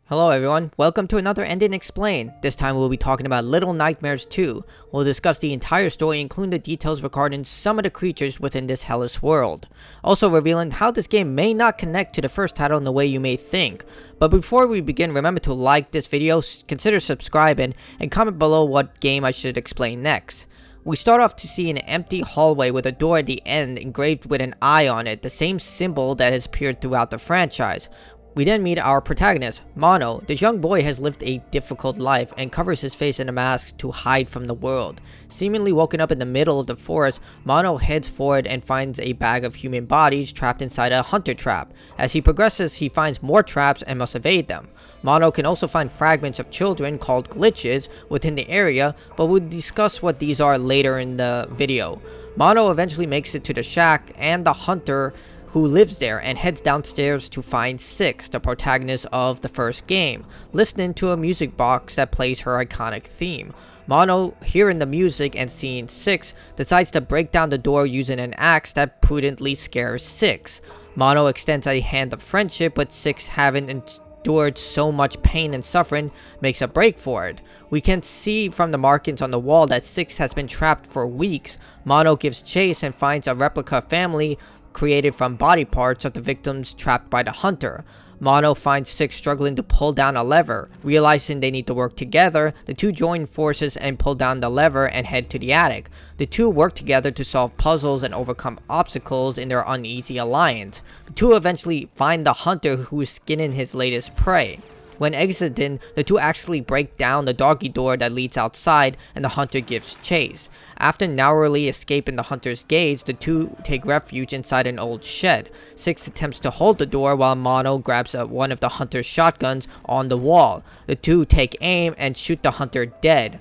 Hello everyone, welcome to another Ending Explained. This time we'll be talking about Little Nightmares 2. We'll discuss the entire story, including the details regarding some of the creatures within this hellish world. Also revealing how this game may not connect to the first title in the way you may think. But before we begin, remember to like this video, consider subscribing, and comment below what game I should explain next. We start off to see an empty hallway with a door at the end engraved with an eye on it, the same symbol that has appeared throughout the franchise. We then meet our protagonist, Mono. This young boy has lived a difficult life and covers his face in a mask to hide from the world. Seemingly woken up in the middle of the forest, Mono heads forward and finds a bag of human bodies trapped inside a hunter trap. As he progresses, he finds more traps and must evade them. Mono can also find fragments of children called glitches within the area, but we'll discuss what these are later in the video. Mono eventually makes it to the shack and the hunter who lives there and heads downstairs to find Six, the protagonist of the first game, listening to a music box that plays her iconic theme. Mono, hearing the music and seeing Six, decides to break down the door using an axe that prudently scares Six. Mono extends a hand of friendship, but Six, having endured so much pain and suffering, makes a break for it. We can see from the markings on the wall that Six has been trapped for weeks. Mono gives chase and finds a replica family created from body parts of the victims trapped by the hunter. Mono finds Six struggling to pull down a lever. Realizing they need to work together, the two join forces and pull down the lever and head to the attic. The two work together to solve puzzles and overcome obstacles in their uneasy alliance. The two eventually find the hunter who is skinning his latest prey. When exiting, the two actually break down the doggy door that leads outside, and the hunter gives chase. After narrowly escaping the hunter's gaze, the two take refuge inside an old shed. Six attempts to hold the door while Mono grabs one of the hunter's shotguns on the wall. The two take aim and shoot the hunter dead.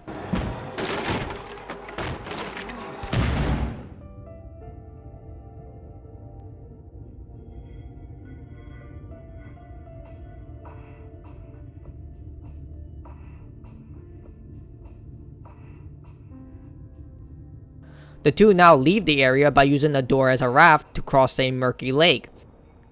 The two now leave the area by using the door as a raft to cross a murky lake.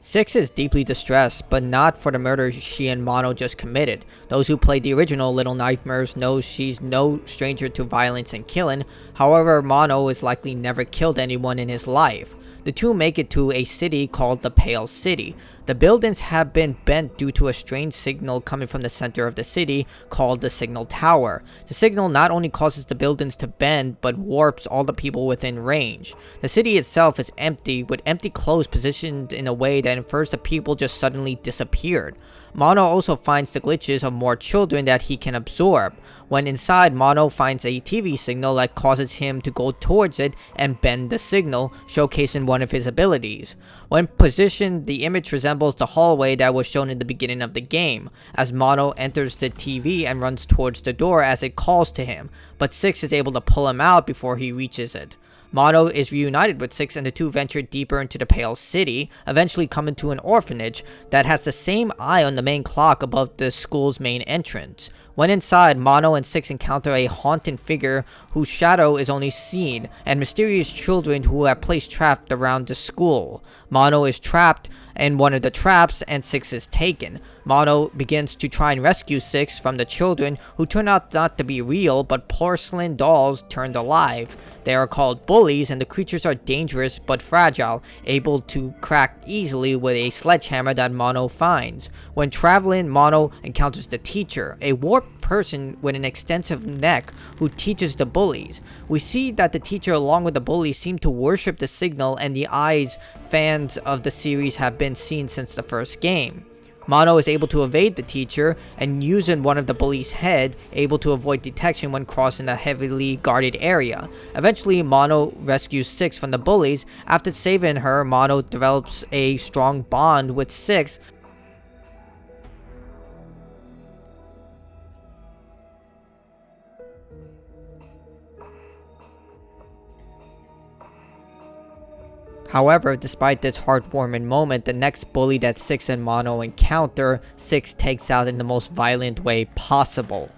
Six is deeply distressed, but not for the murder she and Mono just committed. Those who played the original Little Nightmares know she's no stranger to violence and killing. However, Mono has likely never killed anyone in his life. The two make it to a city called the Pale City. The buildings have been bent due to a strange signal coming from the center of the city called the Signal Tower. The signal not only causes the buildings to bend, but warps all the people within range. The city itself is empty, with empty clothes positioned in a way that infers the people just suddenly disappeared. Mono also finds the glitches of more children that he can absorb. When inside, Mono finds a TV signal that causes him to go towards it and bend the signal, showcasing one of his abilities. When positioned, the image resembles the hallway that was shown in the beginning of the game, as Mono enters the TV and runs towards the door as it calls to him, but Six is able to pull him out before he reaches it. Mono is reunited with Six and the two venture deeper into the Pale City, eventually coming to an orphanage that has the same eye on the main clock above the school's main entrance. When inside, Mono and Six encounter a haunting figure whose shadow is only seen, and mysterious children who have placed trapped around the school. Mono is trapped in one of the traps and Six is taken. Mono begins to try and rescue Six from the children, who turn out not to be real but porcelain dolls turned alive. They are called bullies, and the creatures are dangerous but fragile, able to crack easily with a sledgehammer that Mono finds. When traveling, Mono encounters the teacher, a warped person with an extensive neck who teaches the bullies. We see that the teacher along with the bullies seem to worship the signal, and the eyes fans of the series have been seen since the first game. Mono is able to evade the teacher and using one of the bullies' head, able to avoid detection when crossing a heavily guarded area. Eventually, Mono rescues Six from the bullies. After saving her, Mono develops a strong bond with Six. However, despite this heartwarming moment, the next bully that Six and Mono encounter, Six takes out in the most violent way possible.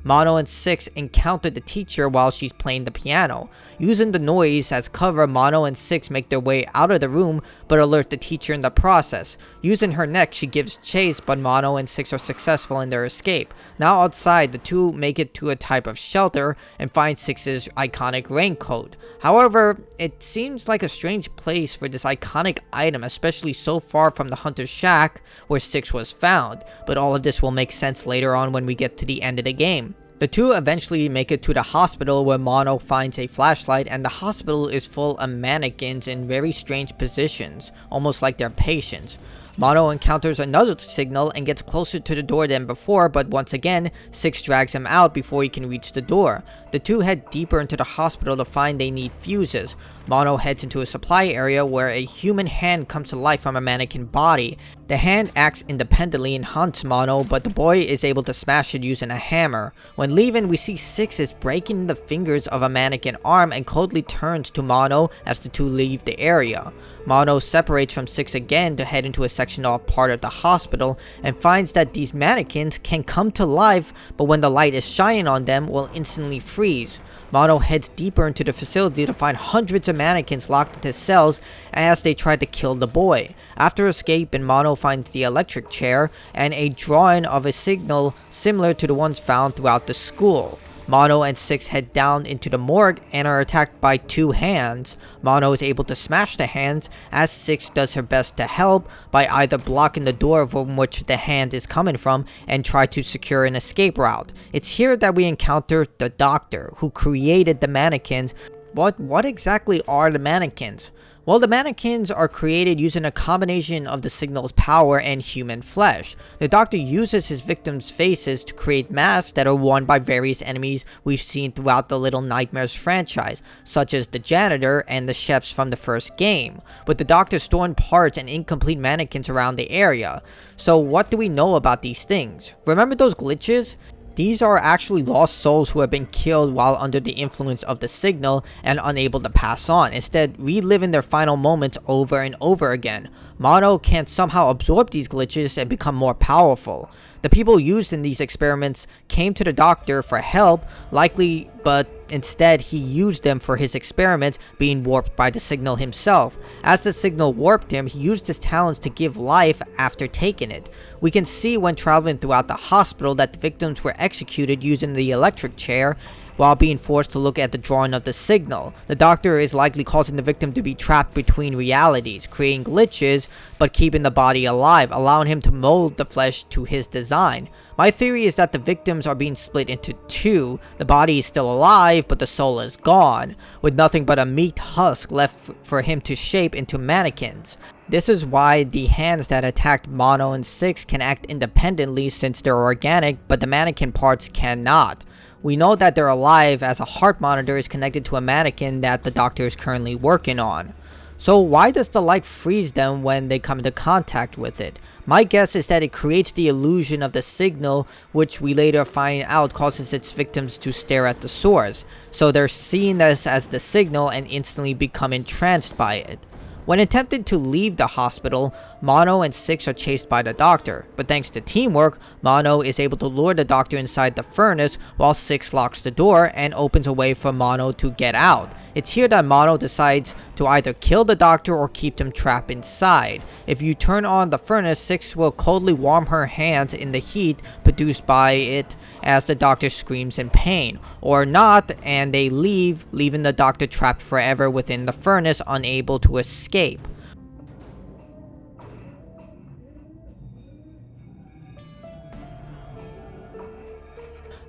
Mono and 6 encounter the teacher while she's playing the piano. Using the noise as cover, Mono and 6 make their way out of the room but alert the teacher in the process. Using her neck, she gives chase, but Mono and 6 are successful in their escape. Now outside, the two make it to a type of shelter and find 6's iconic raincoat. However, it seems like a strange place for this iconic item, especially so far from the hunter's shack where 6 was found, but all of this will make sense later on when we get to the end of the game. The two eventually make it to the hospital where Mono finds a flashlight, and the hospital is full of mannequins in very strange positions, almost like they're patients. Mono encounters another signal and gets closer to the door than before, but once again, 6 drags him out before he can reach the door. The two head deeper into the hospital to find they need fuses. Mono heads into a supply area where a human hand comes to life from a mannequin body. The hand acts independently and hunts Mono, but the boy is able to smash it using a hammer. When leaving, we see 6 is breaking the fingers of a mannequin arm and coldly turns to Mono as the two leave the area. Mono separates from 6 again to head into a sectioned off part of the hospital and finds that these mannequins can come to life, but when the light is shining on them, will instantly freeze. Mono heads deeper into the facility to find hundreds of mannequins locked into cells as they try to kill the boy. After escaping, Mono finds the electric chair and a drawing of a signal similar to the ones found throughout the school. Mono and 6 head down into the morgue and are attacked by 2 hands. Mono is able to smash the hands as 6 does her best to help by either blocking the door from which the hand is coming from and try to secure an escape route. It's here that we encounter the doctor who created the mannequins. But what exactly are the mannequins? Well, the mannequins are created using a combination of the signal's power and human flesh. The doctor uses his victims' faces to create masks that are worn by various enemies we've seen throughout the Little Nightmares franchise, such as the janitor and the chefs from the first game, with the doctor storing parts and incomplete mannequins around the area. So what do we know about these things? Remember those glitches? These are actually lost souls who have been killed while under the influence of the signal and unable to pass on, instead reliving their final moments over and over again. Mono can somehow absorb these glitches and become more powerful. The people used in these experiments came to the doctor for help, likely, but instead he used them for his experiments, being warped by the signal himself. As the signal warped him, he used his talents to give life after taking it. We can see when traveling throughout the hospital that the victims were executed using the electric chair, while being forced to look at the drawing of the signal. The doctor is likely causing the victim to be trapped between realities, creating glitches, but keeping the body alive, allowing him to mold the flesh to his design. My theory is that the victims are being split into 2. The body is still alive, but the soul is gone, with nothing but a meat husk left for him to shape into mannequins. This is why the hands that attacked Mono and 6 can act independently since they're organic, but the mannequin parts cannot. We know that they're alive as a heart monitor is connected to a mannequin that the doctor is currently working on. So why does the light freeze them when they come into contact with it? My guess is that it creates the illusion of the signal, which we later find out causes its victims to stare at the source. So they're seeing this as the signal and instantly become entranced by it. When attempting to leave the hospital, Mono and 6 are chased by the doctor, but thanks to teamwork, Mono is able to lure the doctor inside the furnace while 6 locks the door and opens a way for Mono to get out. It's here that Mono decides to either kill the doctor or keep them trapped inside. If you turn on the furnace, 6 will coldly warm her hands in the heat produced by it as the doctor screams in pain, or not, and they leave, leaving the doctor trapped forever within the furnace, unable to escape.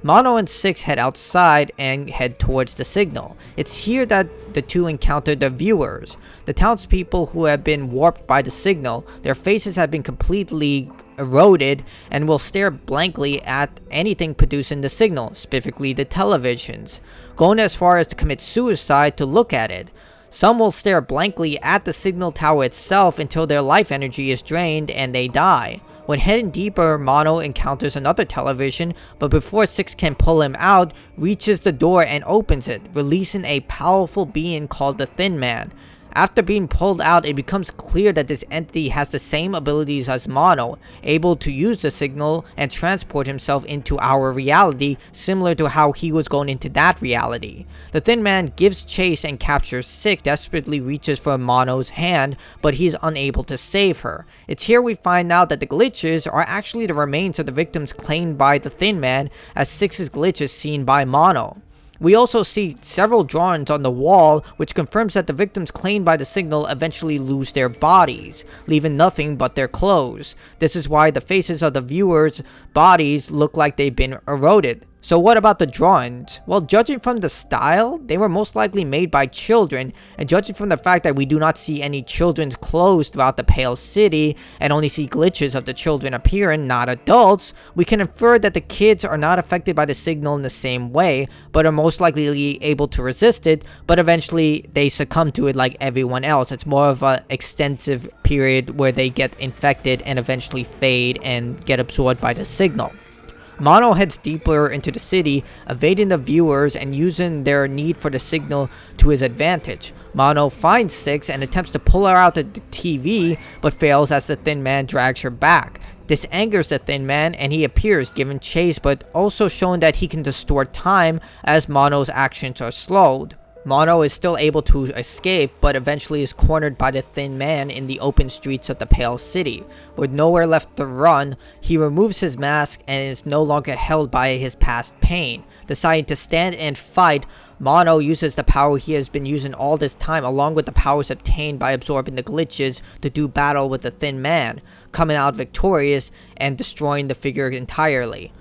Mono and 6 head outside and head towards the signal. It's here that the two encounter the viewers, the townspeople who have been warped by the signal. Their faces have been completely eroded and will stare blankly at anything producing the signal, specifically the televisions, going as far as to commit suicide to look at it. Some will stare blankly at the signal tower itself until their life energy is drained and they die. When heading deeper, Mono encounters another television, but before 6 can pull him out, reaches the door and opens it, releasing a powerful being called the Thin Man. After being pulled out, it becomes clear that this entity has the same abilities as Mono, able to use the signal and transport himself into our reality, similar to how he was going into that reality. The Thin Man gives chase and captures Six, desperately reaches for Mono's hand, but he is unable to save her. It's here we find out that the glitches are actually the remains of the victims claimed by the Thin Man, as Six's glitch is seen by Mono. We also see several drawings on the wall, which confirms that the victims claimed by the signal eventually lose their bodies, leaving nothing but their clothes. This is why the faces of the viewers' bodies look like they've been eroded. So what about the drawings? Well, judging from the style, they were most likely made by children, and judging from the fact that we do not see any children's clothes throughout the Pale City, and only see glitches of the children appearing, not adults, we can infer that the kids are not affected by the signal in the same way, but are most likely able to resist it, but eventually they succumb to it like everyone else. It's more of an extensive period where they get infected and eventually fade and get absorbed by the signal. Mono heads deeper into the city, evading the viewers and using their need for the signal to his advantage. Mono finds Six and attempts to pull her out of the TV, but fails as the Thin Man drags her back. This angers the Thin Man, and he appears, giving chase, but also showing that he can distort time as Mono's actions are slowed. Mono is still able to escape, but eventually is cornered by the Thin Man in the open streets of the Pale City. With nowhere left to run, he removes his mask and is no longer held by his past pain. Deciding to stand and fight, Mono uses the power he has been using all this time, along with the powers obtained by absorbing the glitches, to do battle with the Thin Man, coming out victorious and destroying the figure entirely.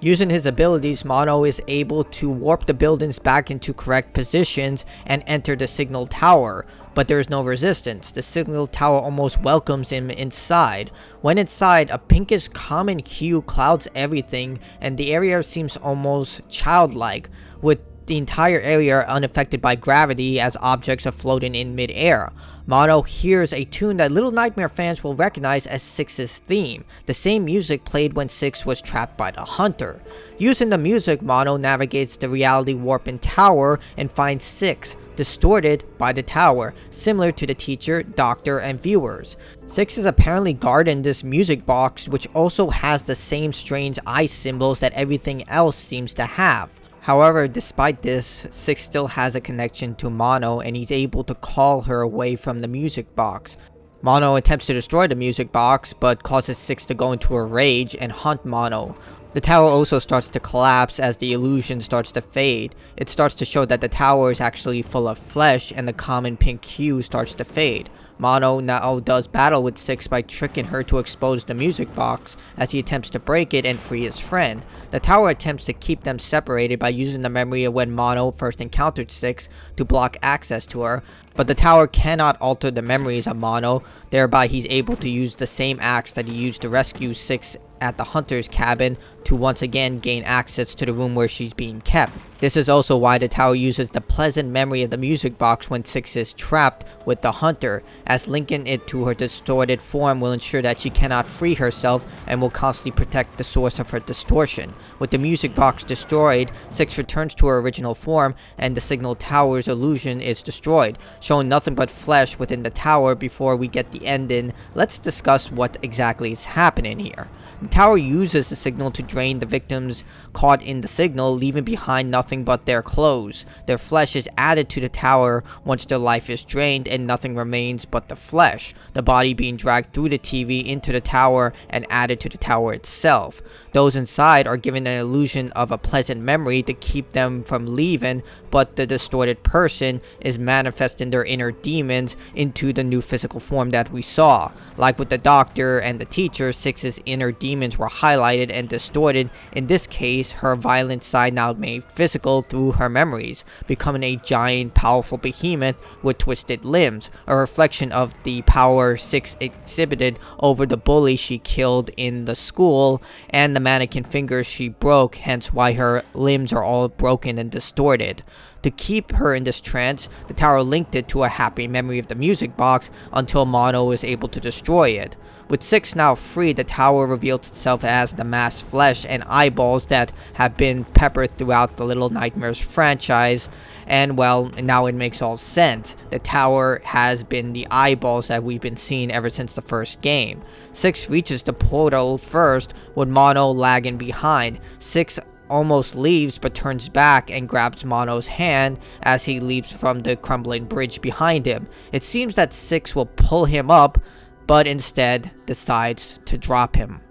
Using his abilities, Mono is able to warp the buildings back into correct positions and enter the signal tower, but there is no resistance. The signal tower almost welcomes him inside. When inside, a pinkish common hue clouds everything, and the area seems almost childlike, with the entire area unaffected by gravity as objects are floating in mid-air. Mono hears a tune that Little Nightmare fans will recognize as Six's theme, the same music played when Six was trapped by the Hunter. Using the music, Mono navigates the reality warping tower and finds Six, distorted by the tower, similar to the teacher, doctor, and viewers. Six is apparently guarding this music box, which also has the same strange eye symbols that everything else seems to have. However, despite this, Six still has a connection to Mono, and he's able to call her away from the music box. Mono attempts to destroy the music box, but causes Six to go into a rage and hunt Mono. The tower also starts to collapse as the illusion starts to fade. It starts to show that the tower is actually full of flesh, and the common pink hue starts to fade. Mono now does battle with Six by tricking her to expose the music box as he attempts to break it and free his friend. The tower attempts to keep them separated by using the memory of when Mono first encountered Six to block access to her, but the tower cannot alter the memories of Mono, thereby he's able to use the same axe that he used to rescue Six at the hunter's cabin to once again gain access to the room where she's being kept. This is also why the tower uses the pleasant memory of the music box when 6 is trapped with the hunter, as linking it to her distorted form will ensure that she cannot free herself and will constantly protect the source of her distortion. With the music box destroyed, 6 returns to her original form and the signal tower's illusion is destroyed, showing nothing but flesh within the tower. Before we get the ending, let's discuss what exactly is happening here. The tower uses the signal to drain the victims caught in the signal, leaving behind nothing but their clothes. Their flesh is added to the tower once their life is drained and nothing remains but the flesh, the body being dragged through the TV into the tower and added to the tower itself. Those inside are given an illusion of a pleasant memory to keep them from leaving, but the distorted person is manifesting their inner demons into the new physical form that we saw. Like with the doctor and the teacher, 6's inner demons were highlighted and distorted. In this case, her violent side now made physical through her memories, becoming a giant, powerful behemoth with twisted limbs, a reflection of the power 6 exhibited over the bully she killed in the school and the mannequin fingers she broke, hence why her limbs are all broken and distorted. To keep her in this trance, the tower linked it to a happy memory of the music box until Mono was able to destroy it. With 6 now free, the tower reveals itself as the masked flesh and eyeballs that have been peppered throughout the Little Nightmares franchise. And well, now it makes all sense. The tower has been the eyeballs that we've been seeing ever since the first game. 6 reaches the portal first, with Mono lagging behind. 6 almost leaves but turns back and grabs Mono's hand as he leaps from the crumbling bridge behind him. It seems that 6 will pull him up, but instead decides to drop him.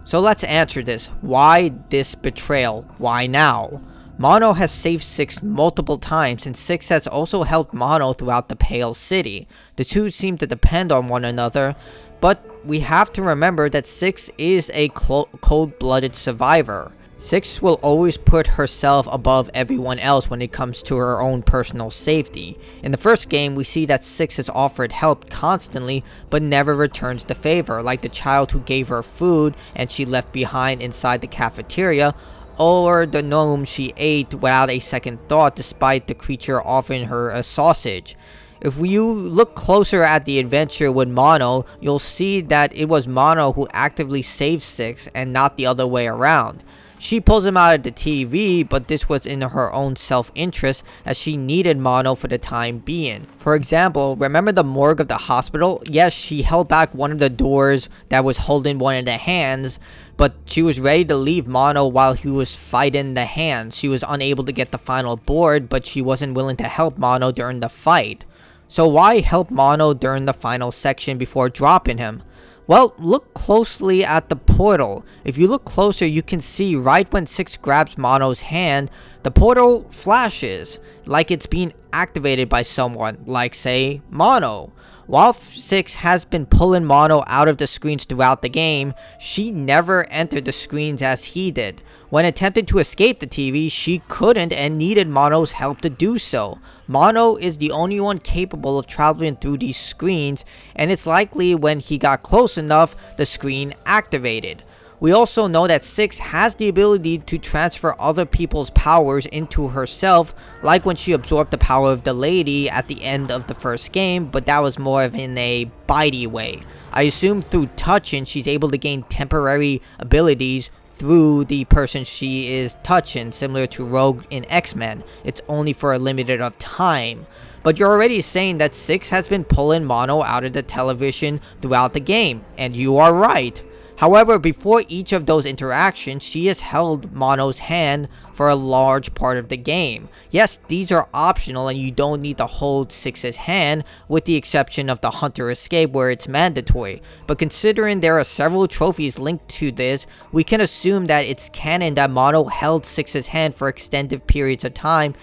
So let's answer this. Why this betrayal? Why now? Mono has saved 6 multiple times, and 6 has also helped Mono throughout the Pale City. The two seem to depend on one another, but we have to remember that 6 is a cold-blooded survivor. 6 will always put herself above everyone else when it comes to her own personal safety. In the first game, we see that 6 has offered help constantly, but never returns the favor, like the child who gave her food and she left behind inside the cafeteria, or the gnome she ate without a second thought despite the creature offering her a sausage. If you look closer at the adventure with Mono, you'll see that it was Mono who actively saved 6 and not the other way around. She pulls him out of the TV, but this was in her own self-interest as she needed Mono for the time being. For example, remember the morgue of the hospital? Yes, she held back one of the doors that was holding one of the hands, but she was ready to leave Mono while he was fighting the hands. She was unable to get the final board, but she wasn't willing to help Mono during the fight. So why help Mono during the final section before dropping him? Well, look closely at the portal. If you look closer, you can see right when 6 grabs Mono's hand, the portal flashes like it's being activated by someone, like say, Mono. While 6 has been pulling Mono out of the screens throughout the game, she never entered the screens as he did. When attempting to escape the TV, she couldn't and needed Mono's help to do so. Mono is the only one capable of traveling through these screens, and it's likely when he got close enough, the screen activated. We also know that 6 has the ability to transfer other people's powers into herself, like when she absorbed the power of the lady at the end of the first game, but that was more of in a bitey way. I assume through touching, she's able to gain temporary abilities through the person she is touching, similar to Rogue in X-Men. It's only for a limited of time. But you're already saying that 6 has been pulling Mono out of the television throughout the game, and you are right. However, before each of those interactions, she has held Mono's hand for a large part of the game. Yes, these are optional and you don't need to hold 6's hand, with the exception of the Hunter escape where it's mandatory. But considering there are several trophies linked to this, we can assume that it's canon that Mono held 6's hand for extended periods of time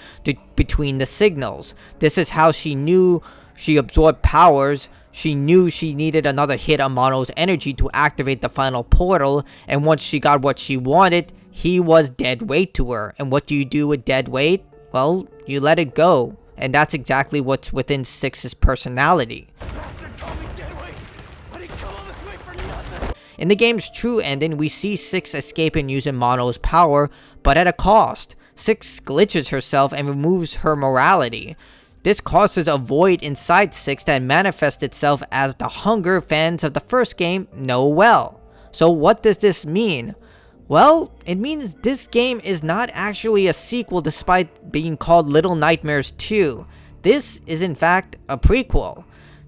between the signals. This is how she knew she absorbed powers She knew she needed another hit on Mono's energy to activate the final portal, and once she got what she wanted, he was dead weight to her. And what do you do with dead weight? Well, you let it go. And that's exactly what's within Six's personality. In the game's true ending, we see Six escaping using Mono's power, but at a cost. Six glitches herself and removes her morality. This causes a void inside Six that manifests itself as the hunger fans of the first game know well. So what does this mean? Well, it means this game is not actually a sequel despite being called Little Nightmares 2. This is in fact a prequel.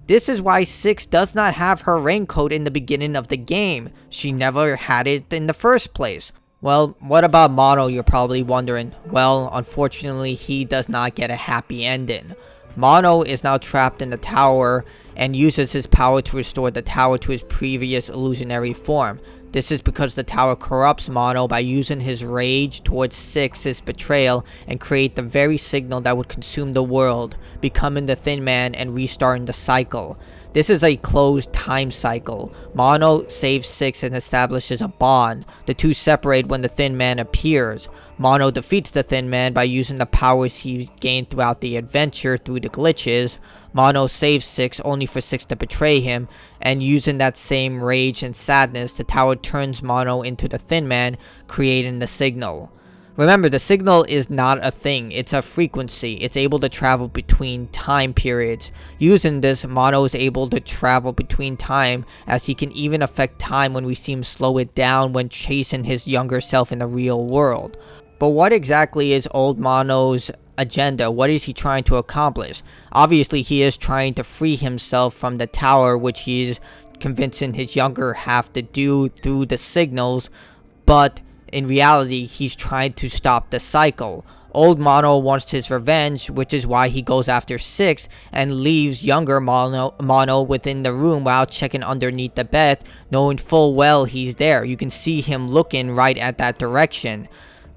This is why Six does not have her raincoat in the beginning of the game. She never had it in the first place. Well, what about Mono, you're probably wondering? Well, unfortunately, he does not get a happy ending. Mono is now trapped in the tower and uses his power to restore the tower to his previous illusionary form. This is because the tower corrupts Mono by using his rage towards Six's betrayal and create the very signal that would consume the world, becoming the Thin Man and restarting the cycle. This is a closed time cycle. Mono saves Six and establishes a bond. The two separate when the Thin Man appears. Mono defeats the Thin Man by using the powers he's gained throughout the adventure through the glitches. Mono saves Six only for Six to betray him, and using that same rage and sadness, the tower turns Mono into the Thin Man, creating the signal. Remember, the signal is not a thing, it's a frequency. It's able to travel between time periods. Using this, Mono is able to travel between time, as he can even affect time when we see him slow it down when chasing his younger self in the real world. But what exactly is old Mono's agenda? What is he trying to accomplish? Obviously, he is trying to free himself from the tower, which he is convincing his younger half to do through the signals, but in reality, he's trying to stop the cycle. Old Mono wants his revenge, which is why he goes after Six and leaves younger Mono within the room while checking underneath the bed, knowing full well he's there. You can see him looking right at that direction.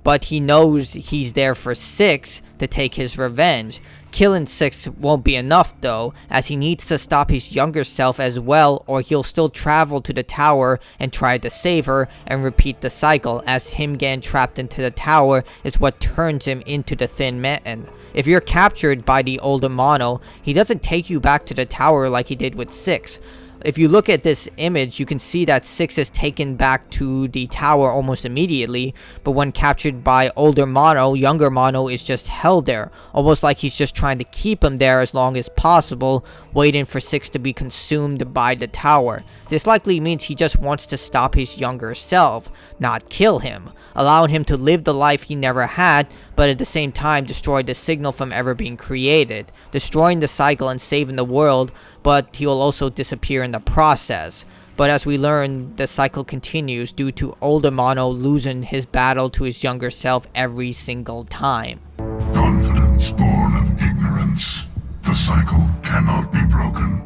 But he knows he's there for Six to take his revenge. Killing Six won't be enough though, as he needs to stop his younger self as well, or he'll still travel to the tower and try to save her and repeat the cycle, as him getting trapped into the tower is what turns him into the Thin Man. If you're captured by the older Mono, he doesn't take you back to the tower like he did with Six. If you look at this image, you can see that Six is taken back to the tower almost immediately, but when captured by older Mono, younger Mono is just held there, almost like he's just trying to keep him there as long as possible, waiting for Six to be consumed by the tower. This likely means he just wants to stop his younger self, not kill him, allowing him to live the life he never had, but at the same time destroy the signal from ever being created, destroying the cycle and saving the world, but he will also disappear in the process. But as we learn, the cycle continues due to older Mono losing his battle to his younger self every single time. Confidence born of ignorance. The cycle cannot be broken.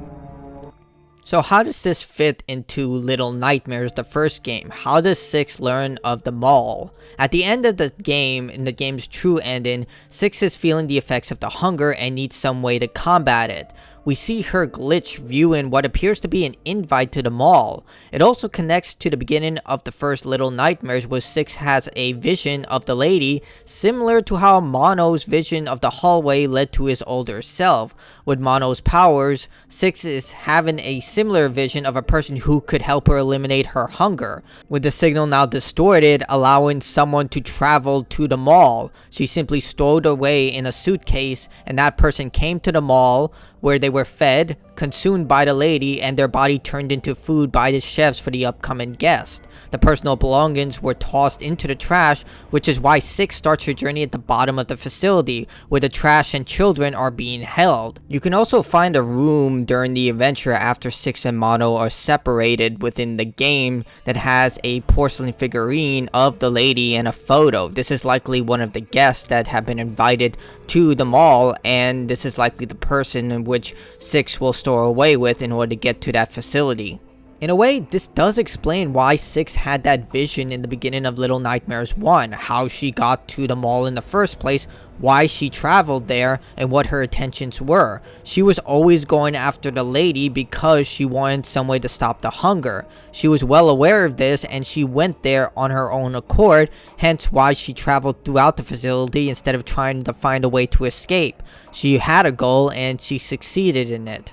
So how does this fit into Little Nightmares, the first game? How does Six learn of the mall? At the end of the game, in the game's true ending, Six is feeling the effects of the hunger and needs some way to combat it. We see her glitch viewing what appears to be an invite to the mall. It also connects to the beginning of the first Little Nightmares, where Six has a vision of the lady, similar to how Mono's vision of the hallway led to his older self. With Mono's powers, Six is having a similar vision of a person who could help her eliminate her hunger. With the signal now distorted, allowing someone to travel to the mall, she simply stowed away in a suitcase, and that person came to the mall, where they were fed, consumed by the lady, and their body turned into food by the chefs for the upcoming guest. The personal belongings were tossed into the trash, which is why Six starts her journey at the bottom of the facility, where the trash and children are being held. You can also find a room during the adventure after Six and Mono are separated within the game that has a porcelain figurine of the lady and a photo. This is likely one of the guests that have been invited to the mall, and this is likely the person in which Six will store away with in order to get to that facility. In a way, this does explain why 6 had that vision in the beginning of Little Nightmares 1, how she got to the mall in the first place, why she traveled there, and what her intentions were. She was always going after the lady because she wanted some way to stop the hunger. She was well aware of this, and she went there on her own accord, hence why she traveled throughout the facility instead of trying to find a way to escape. She had a goal, and she succeeded in it.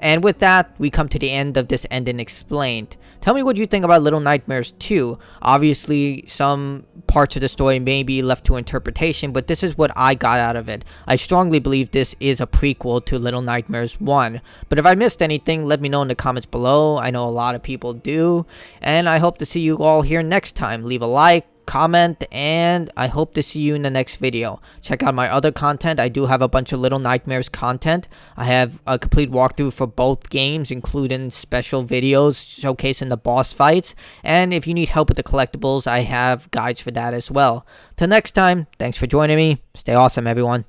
And with that, we come to the end of this ending explained. Tell me what you think about Little Nightmares 2. Obviously, some parts of the story may be left to interpretation, but this is what I got out of it. I strongly believe this is a prequel to Little Nightmares 1. But if I missed anything, let me know in the comments below. I know a lot of people do. And I hope to see you all here next time. Leave a like, comment, and I hope to see you in the next video. Check out my other content. I do have a bunch of Little Nightmares content. I have a complete walkthrough for both games, including special videos showcasing the boss fights, and if you need help with the collectibles, I have guides for that as well. Till next time, thanks for joining me. Stay awesome, everyone.